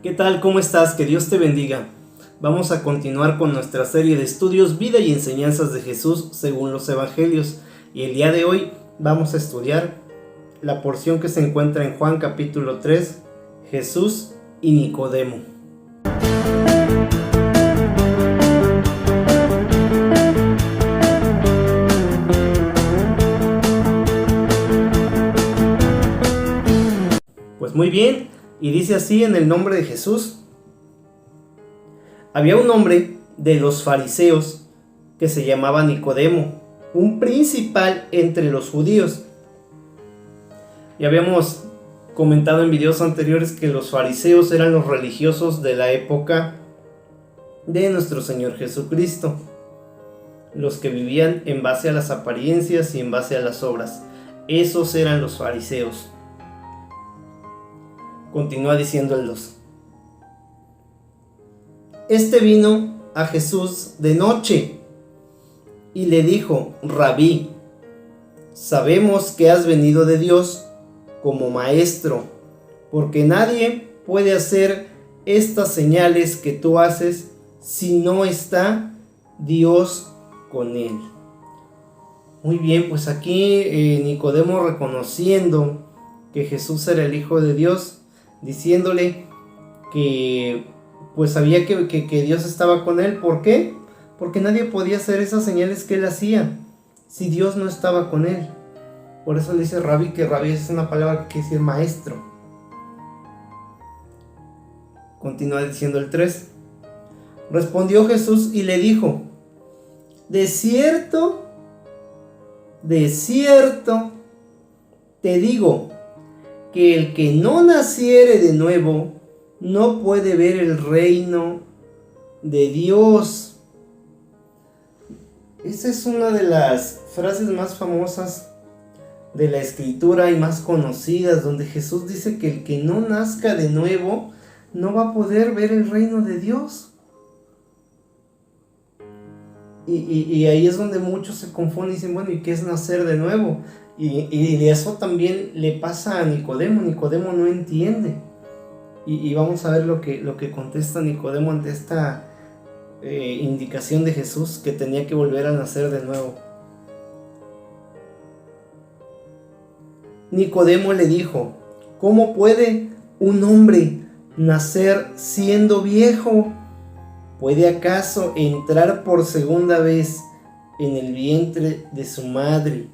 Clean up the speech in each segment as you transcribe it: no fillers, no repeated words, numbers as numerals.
¿Qué tal? ¿Cómo estás? Que Dios te bendiga. Vamos a continuar con nuestra serie de estudios Vida y enseñanzas de Jesús según los Evangelios. Y el día de hoy vamos a estudiar la porción que se encuentra en Juan capítulo 3, Jesús y Nicodemo. Pues muy bien, y dice así en el nombre de Jesús. Había un hombre de los fariseos que se llamaba Nicodemo, un principal entre los judíos. Ya habíamos comentado en videos anteriores que los fariseos eran los religiosos de la época de nuestro Señor Jesucristo, los que vivían en base a las apariencias y en base a las obras. Esos eran los fariseos. Continúa diciendo el 2. Este vino a Jesús de noche y le dijo: Rabí, sabemos que has venido de Dios como maestro, porque nadie puede hacer estas señales que tú haces si no está Dios con él. Muy bien, pues aquí Nicodemo reconociendo que Jesús era el Hijo de Dios, diciéndole que pues sabía que Dios estaba con él. ¿Por qué? Porque nadie podía hacer esas señales que él hacía si Dios no estaba con él. Por eso le dice Rabí, que Rabí es una palabra que quiere decir maestro. Continúa diciendo el 3. Respondió Jesús y le dijo: de cierto te digo, que el que no naciere de nuevo no puede ver el reino de Dios. Esa es una de las frases más famosas de la escritura y más conocidas, donde Jesús dice que el que no nazca de nuevo no va a poder ver el reino de Dios. Y ahí es donde muchos se confunden y dicen: bueno, ¿y qué es nacer de nuevo? Y de eso también le pasa a Nicodemo. Nicodemo no entiende. Y vamos a ver lo que contesta Nicodemo ante esta indicación de Jesús, que tenía que volver a nacer de nuevo. Nicodemo le dijo: ¿cómo puede un hombre nacer siendo viejo? ¿Puede acaso entrar por segunda vez en el vientre de su madre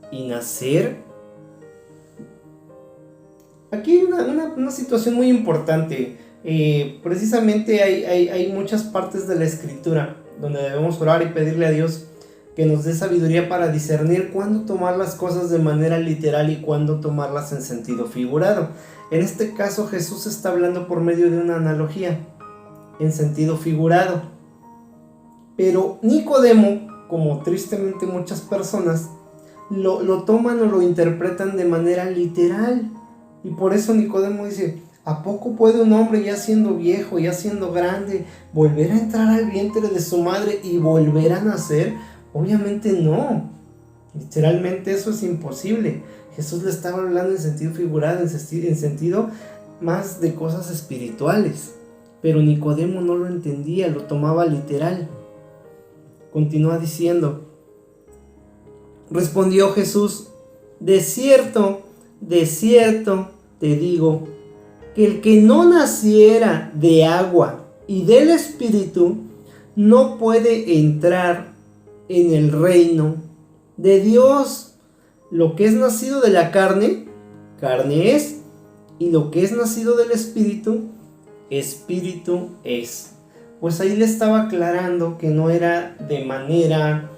y nacer? Aquí hay una situación muy importante. Precisamente hay muchas partes de la escritura donde debemos orar y pedirle a Dios que nos dé sabiduría para discernir cuándo tomar las cosas de manera literal y cuándo tomarlas en sentido figurado. En este caso, Jesús está hablando por medio de una analogía en sentido figurado. Pero Nicodemo, como tristemente muchas personas, lo toman o lo interpretan de manera literal. Y por eso Nicodemo dice: ¿a poco puede un hombre ya siendo viejo, ya siendo grande, volver a entrar al vientre de su madre y volver a nacer? Obviamente no. Literalmente eso es imposible. Jesús le estaba hablando en sentido figurado, en sentido más de cosas espirituales. Pero Nicodemo no lo entendía, lo tomaba literal. Continúa diciendo. Respondió Jesús: de cierto te digo, que el que no naciera de agua y del Espíritu no puede entrar en el reino de Dios. Lo que es nacido de la carne, carne es, y lo que es nacido del Espíritu, Espíritu es. Pues ahí le estaba aclarando que no era de manera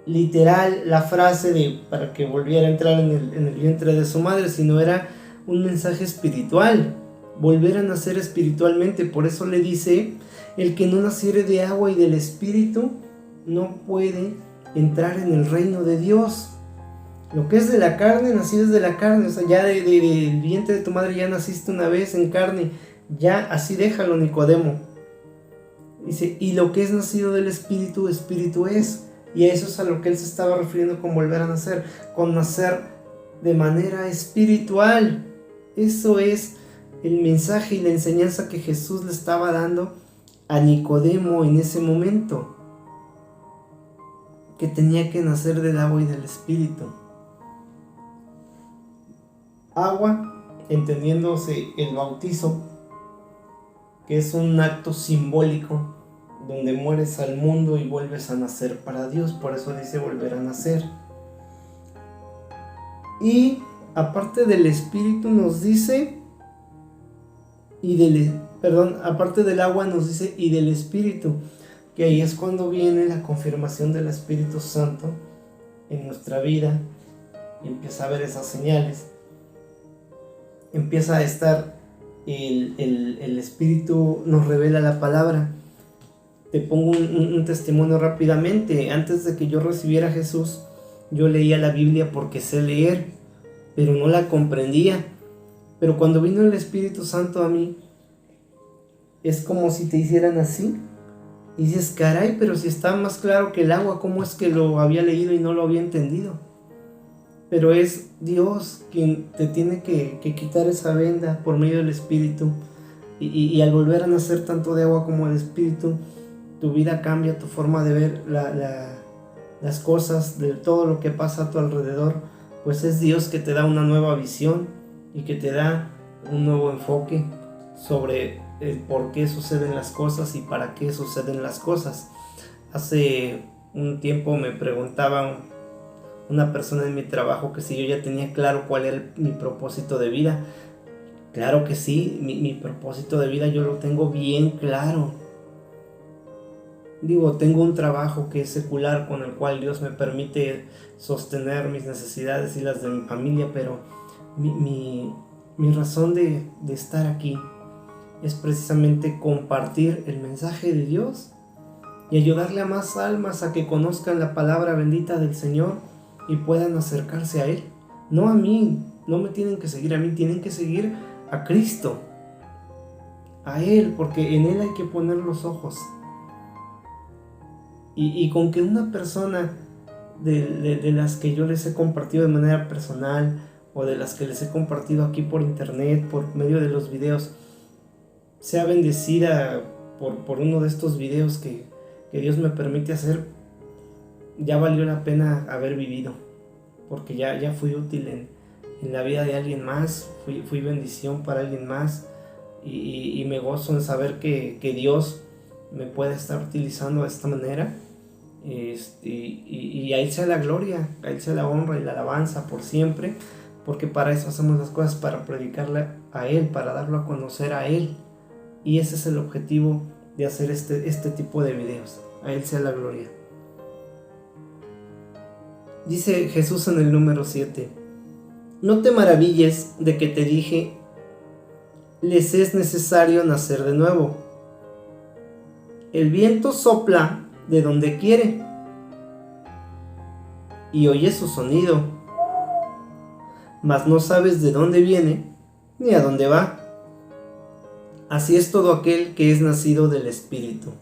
literal la frase de para que volviera a entrar en el vientre de su madre, sino era un mensaje espiritual, volver a nacer espiritualmente. Por eso le dice: el que no naciere de agua y del Espíritu no puede entrar en el reino de Dios. Lo que es de la carne, nacido es de la carne. O sea, ya del vientre de tu madre ya naciste una vez en carne. Ya así déjalo, Nicodemo. Dice: y lo que es nacido del Espíritu, Espíritu es. Y a eso es a lo que él se estaba refiriendo con volver a nacer, con nacer de manera espiritual. Eso es el mensaje y la enseñanza que Jesús le estaba dando a Nicodemo en ese momento, que tenía que nacer del agua y del Espíritu. Agua, entendiéndose el bautizo, que es un acto simbólico donde mueres al mundo y vuelves a nacer para Dios, por eso dice volver a nacer. Y aparte del Espíritu nos dice, aparte del agua nos dice y del Espíritu, que ahí es cuando viene la confirmación del Espíritu Santo en nuestra vida, y empieza a ver esas señales, empieza a estar el Espíritu, nos revela la palabra. Te pongo un testimonio rápidamente. Antes de que yo recibiera a Jesús, yo leía la Biblia porque sé leer, pero no la comprendía. Pero cuando vino el Espíritu Santo a mí, es como si te hicieran así. Y dices, caray, pero si está más claro que el agua, ¿cómo es que lo había leído y no lo había entendido? Pero es Dios quien te tiene que quitar esa venda por medio del Espíritu. Y al volver a nacer tanto de agua como de Espíritu, tu vida cambia, tu forma de ver las cosas, de todo lo que pasa a tu alrededor. Pues es Dios que te da una nueva visión y que te da un nuevo enfoque sobre el por qué suceden las cosas y para qué suceden las cosas. Hace un tiempo me preguntaba una persona en mi trabajo que si yo ya tenía claro cuál era mi propósito de vida. Claro que sí, mi propósito de vida yo lo tengo bien claro. Tengo un trabajo que es secular, con el cual Dios me permite sostener mis necesidades y las de mi familia, pero mi razón de estar aquí es precisamente compartir el mensaje de Dios y ayudarle a más almas a que conozcan la palabra bendita del Señor y puedan acercarse a Él. No a mí, no me tienen que seguir a mí, tienen que seguir a Cristo, a Él, porque en Él hay que poner los ojos. Y con que una persona de las que yo les he compartido de manera personal, o de las que les he compartido aquí por internet, por medio de los videos, sea bendecida por uno de estos videos que Dios me permite hacer, ya valió la pena haber vivido, porque ya fui útil en la vida de alguien más, fui bendición para alguien más, y me gozo en saber que Dios me puede estar utilizando de esta manera. Y a Él sea la gloria, a Él sea la honra y la alabanza por siempre, porque para eso hacemos las cosas, para predicarle a Él, para darlo a conocer a Él, y ese es el objetivo de hacer este tipo de videos. A Él sea la gloria. Dice Jesús en el número 7: no te maravilles de que te dije, les es necesario nacer de nuevo. El viento sopla de donde quiere y oyes su sonido, mas no sabes de dónde viene ni a dónde va. Así es todo aquel que es nacido del Espíritu.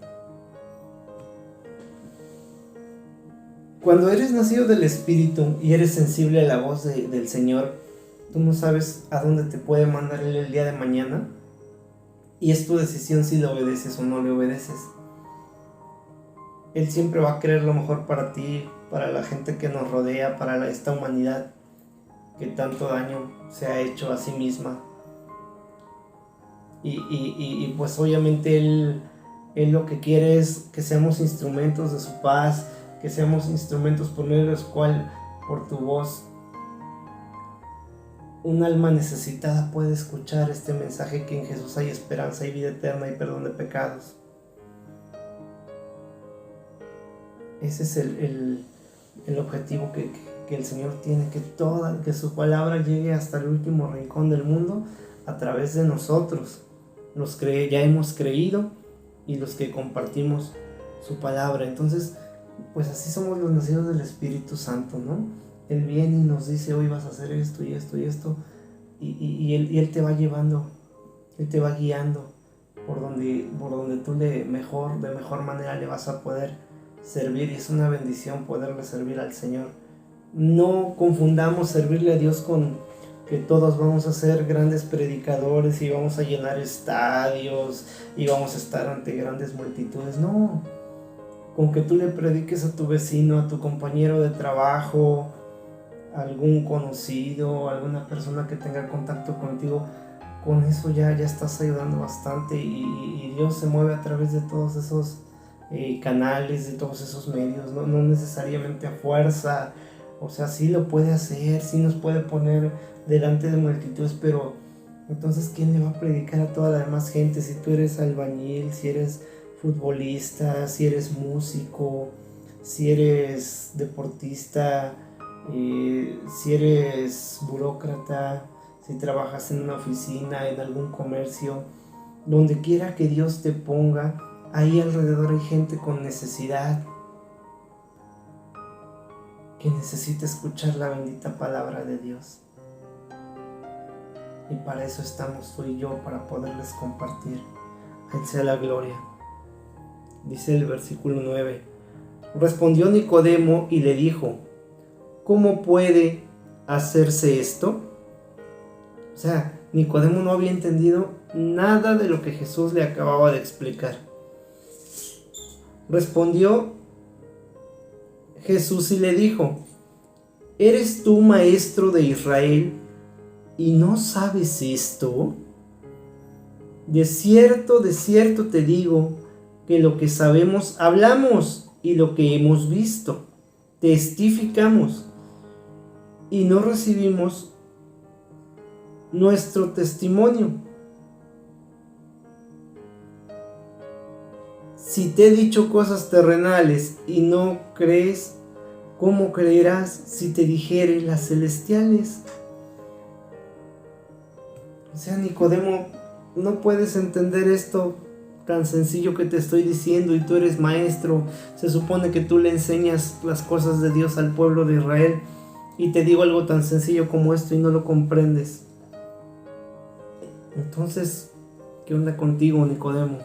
Cuando eres nacido del Espíritu y eres sensible a la voz del Señor, tú no sabes a dónde te puede mandar Él el día de mañana, y es tu decisión si le obedeces o no le obedeces. Él siempre va a querer lo mejor para ti, para la gente que nos rodea, para esta humanidad que tanto daño se ha hecho a sí misma. Y pues obviamente Él lo que quiere es que seamos instrumentos de su paz, que seamos instrumentos por medio de los cuales, por tu voz, un alma necesitada puede escuchar este mensaje, que en Jesús hay esperanza y vida eterna y perdón de pecados. Ese es el objetivo que el Señor tiene, que su palabra llegue hasta el último rincón del mundo a través de nosotros, los que ya hemos creído y los que compartimos su palabra. Entonces, pues así somos los nacidos del Espíritu Santo, ¿no? Él viene y nos dice, hoy vas a hacer esto y esto y esto, y Él te va llevando, Él te va guiando por donde tú de mejor manera le vas a poder servir, y es una bendición poderle servir al Señor. No confundamos servirle a Dios con que todos vamos a ser grandes predicadores y vamos a llenar estadios y vamos a estar ante grandes multitudes. No, con que tú le prediques a tu vecino, a tu compañero de trabajo, a algún conocido, a alguna persona que tenga contacto contigo, con eso ya estás ayudando bastante, y Dios se mueve a través de todos esos canales, de todos esos medios, no necesariamente a fuerza. O sea, sí lo puede hacer, sí nos puede poner delante de multitudes, pero entonces ¿quién le va a predicar a toda la demás gente? Si tú eres albañil, si eres futbolista, si eres músico, si eres deportista, si eres burócrata, si trabajas en una oficina, en algún comercio, donde quiera que Dios te ponga, ahí alrededor hay gente con necesidad, que necesita escuchar la bendita palabra de Dios. Y para eso estamos tú y yo, para poderles compartir. A Él sea la gloria. Dice el versículo 9: respondió Nicodemo y le dijo: ¿cómo puede hacerse esto? O sea, Nicodemo no había entendido nada de lo que Jesús le acababa de explicar. Respondió Jesús y le dijo: ¿eres tú maestro de Israel y no sabes esto? De cierto te digo que lo que sabemos hablamos, y lo que hemos visto testificamos, y no recibimos nuestro testimonio. Si te he dicho cosas terrenales y no crees, ¿cómo creerás si te dijere las celestiales? O sea, Nicodemo, no puedes entender esto tan sencillo que te estoy diciendo, y tú eres maestro. Se supone que tú le enseñas las cosas de Dios al pueblo de Israel, y te digo algo tan sencillo como esto y no lo comprendes. Entonces, ¿qué onda contigo, Nicodemo?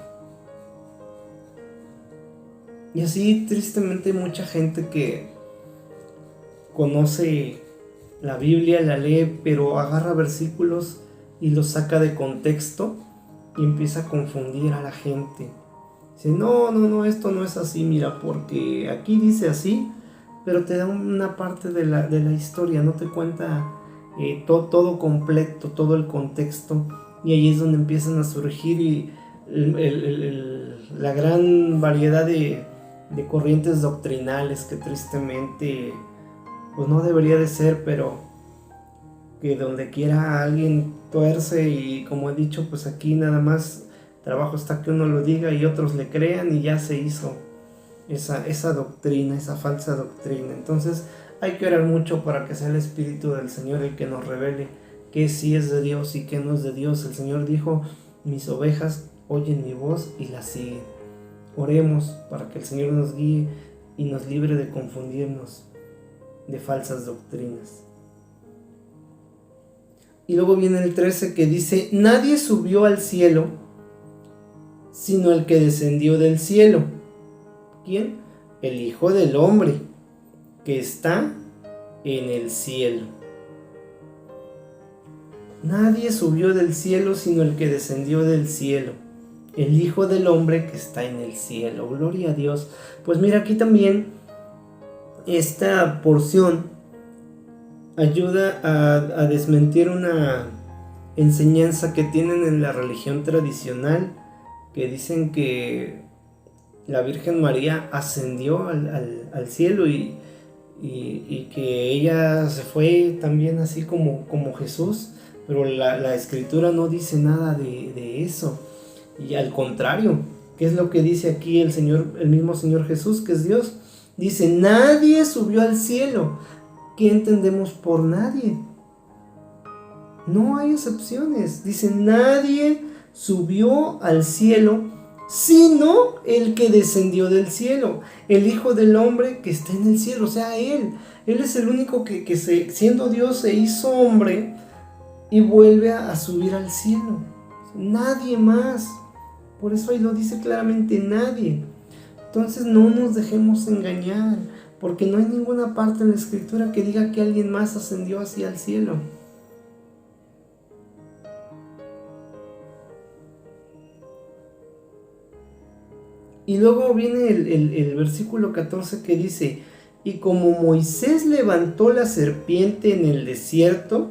Y así, tristemente, hay mucha gente que conoce la Biblia, la lee, pero agarra versículos y los saca de contexto y empieza a confundir a la gente. Dice: no, esto no es así, mira, porque aquí dice así, pero te da una parte de la historia, no te cuenta todo completo, todo el contexto, y ahí es donde empiezan a surgir la gran variedad de corrientes doctrinales que tristemente pues no debería de ser, pero que donde quiera alguien tuerce, y como he dicho, pues aquí nada más trabajo está que uno lo diga y otros le crean, y ya se hizo esa doctrina, esa falsa doctrina. Entonces hay que orar mucho para que sea el Espíritu del Señor el que nos revele qué sí es de Dios y qué no es de Dios. El Señor dijo: mis ovejas oyen mi voz y la siguen. Oremos para que el Señor nos guíe y nos libre de confundirnos de falsas doctrinas. Y luego viene el 13, que dice: nadie subió al cielo sino el que descendió del cielo. ¿Quién? El Hijo del Hombre, que está en el cielo. Nadie subió del cielo sino el que descendió del cielo, el Hijo del Hombre que está en el cielo. Gloria a Dios. Pues mira, aquí también esta porción ayuda a desmentir una enseñanza que tienen en la religión tradicional, que dicen que la Virgen María ascendió al cielo, y que ella se fue también así como Jesús, pero la Escritura no dice nada de eso. Y al contrario, ¿qué es lo que dice aquí el mismo Señor Jesús, que es Dios? Dice: nadie subió al cielo. ¿Qué entendemos por nadie? No hay excepciones. Dice: nadie subió al cielo sino el que descendió del cielo, el Hijo del Hombre que está en el cielo. O sea, Él es el único que siendo Dios se hizo hombre y vuelve a subir al cielo. Nadie más. Por eso ahí lo dice claramente: nadie. Entonces no nos dejemos engañar, porque no hay ninguna parte en la Escritura que diga que alguien más ascendió hacia el cielo. Y luego viene el versículo 14 que dice: y como Moisés levantó la serpiente en el desierto,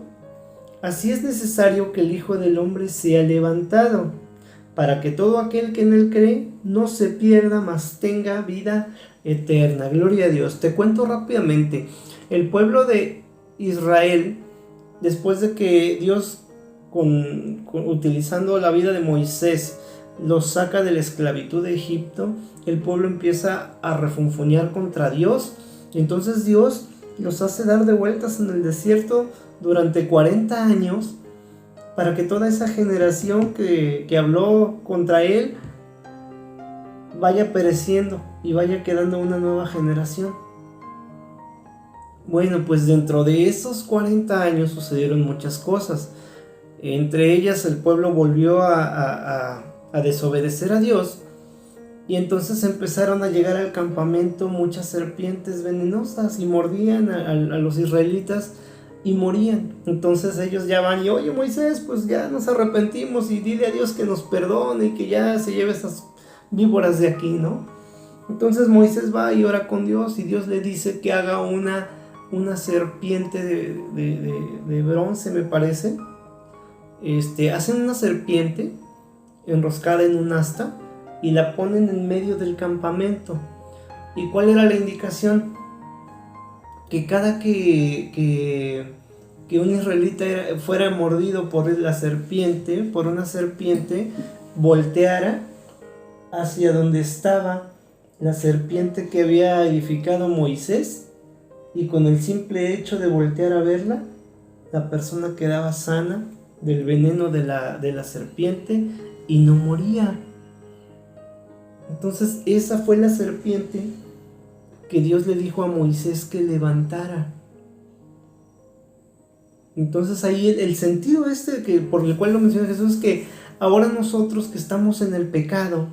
así es necesario que el Hijo del Hombre sea levantado, para que todo aquel que en él cree no se pierda, mas tenga vida eterna. Gloria a Dios. Te cuento rápidamente. El pueblo de Israel, después de que Dios, utilizando la vida de Moisés, los saca de la esclavitud de Egipto, el pueblo empieza a refunfuñar contra Dios. Entonces Dios los hace dar de vueltas en el desierto durante 40 años para que toda esa generación que habló contra él vaya pereciendo y vaya quedando una nueva generación. Bueno, pues dentro de esos 40 años sucedieron muchas cosas. Entre ellas el pueblo volvió a desobedecer a Dios. Y entonces empezaron a llegar al campamento muchas serpientes venenosas y mordían a los israelitas y morían. Entonces ellos ya van y: oye, Moisés, pues ya nos arrepentimos y dile a Dios que nos perdone y que ya se lleve esas víboras de aquí, ¿no? Entonces Moisés va y ora con Dios y Dios le dice que haga una serpiente de bronce, me parece. Hacen una serpiente enroscada en un asta y la ponen en medio del campamento. ¿Y cuál era la indicación? Que cada que un israelita fuera mordido por una serpiente, volteara hacia donde estaba la serpiente que había edificado Moisés, y con el simple hecho de voltear a verla, la persona quedaba sana del veneno de la serpiente y no moría. Entonces esa fue la serpiente que Dios le dijo a Moisés que levantara. Entonces ahí el sentido por el cual lo menciona Jesús es que ahora nosotros que estamos en el pecado,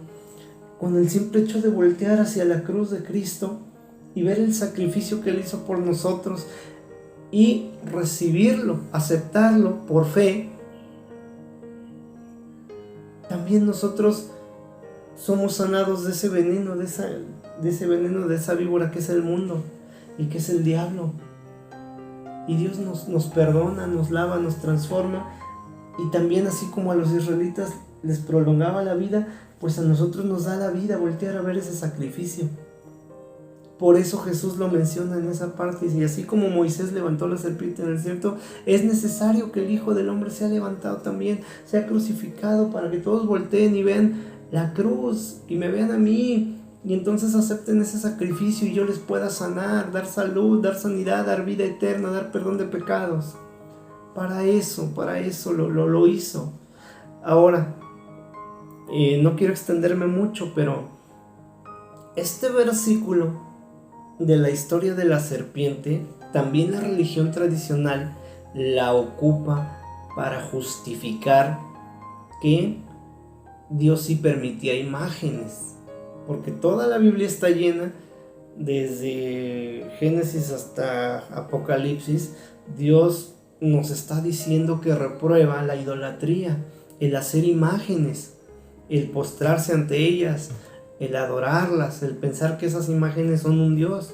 con el simple hecho de voltear hacia la cruz de Cristo y ver el sacrificio que Él hizo por nosotros y recibirlo, aceptarlo por fe, también nosotros somos sanados de ese veneno, de esa víbora que es el mundo y que es el diablo. Y Dios nos perdona, nos lava, nos transforma. Y también, así como a los israelitas les prolongaba la vida, pues a nosotros nos da la vida voltear a ver ese sacrificio. Por eso Jesús lo menciona en esa parte. Y así como Moisés levantó la serpiente en el desierto, es necesario que el Hijo del Hombre sea levantado también, sea crucificado, para que todos volteen y vean la cruz y me vean a mí, y entonces acepten ese sacrificio y yo les pueda sanar, dar salud, dar sanidad, dar vida eterna, dar perdón de pecados. Para eso lo hizo. Ahora, no quiero extenderme mucho, pero este versículo de la historia de la serpiente, también la religión tradicional la ocupa para justificar que Dios sí permitía imágenes, porque toda la Biblia está llena, desde Génesis hasta Apocalipsis. Dios nos está diciendo que reprueba la idolatría, el hacer imágenes, el postrarse ante ellas, el adorarlas, el pensar que esas imágenes son un Dios,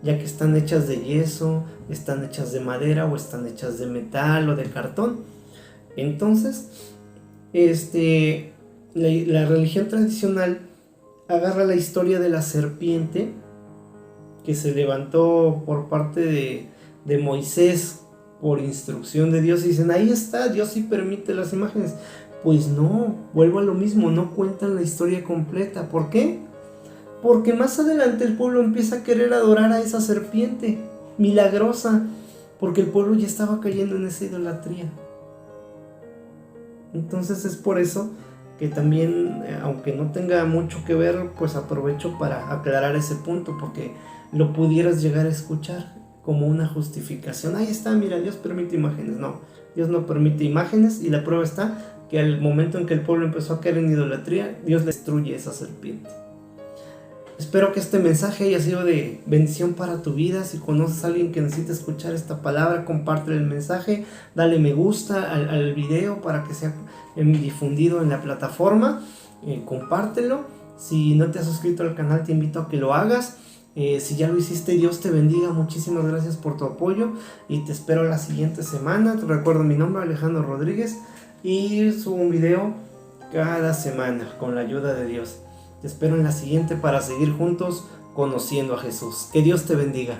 ya que están hechas de yeso, están hechas de madera o están hechas de metal o de cartón. Entonces, la religión tradicional agarra la historia de la serpiente que se levantó por parte de Moisés por instrucción de Dios y dicen: ahí está, Dios sí permite las imágenes. Pues no, vuelvo a lo mismo, no cuentan la historia completa. ¿Por qué? Porque más adelante el pueblo empieza a querer adorar a esa serpiente milagrosa, porque el pueblo ya estaba cayendo en esa idolatría. Entonces es por eso que también, aunque no tenga mucho que ver, pues aprovecho para aclarar ese punto, porque lo pudieras llegar a escuchar como una justificación. Ahí está, mira, Dios permite imágenes. No, Dios no permite imágenes, y la prueba está que al momento en que el pueblo empezó a caer en idolatría, Dios destruye esa serpiente. Espero que este mensaje haya sido de bendición para tu vida. Si conoces a alguien que necesita escuchar esta palabra, compártele el mensaje, dale me gusta al video para que sea difundido en la plataforma, compártelo Si no te has suscrito al canal, te invito a que lo hagas. Si ya lo hiciste, Dios te bendiga. Muchísimas gracias por tu apoyo y te espero la siguiente semana. Te recuerdo mi nombre, Alejandro Rodríguez, y subo un video cada semana con la ayuda de Dios. Te espero en la siguiente para seguir juntos conociendo a Jesús. Que Dios te bendiga.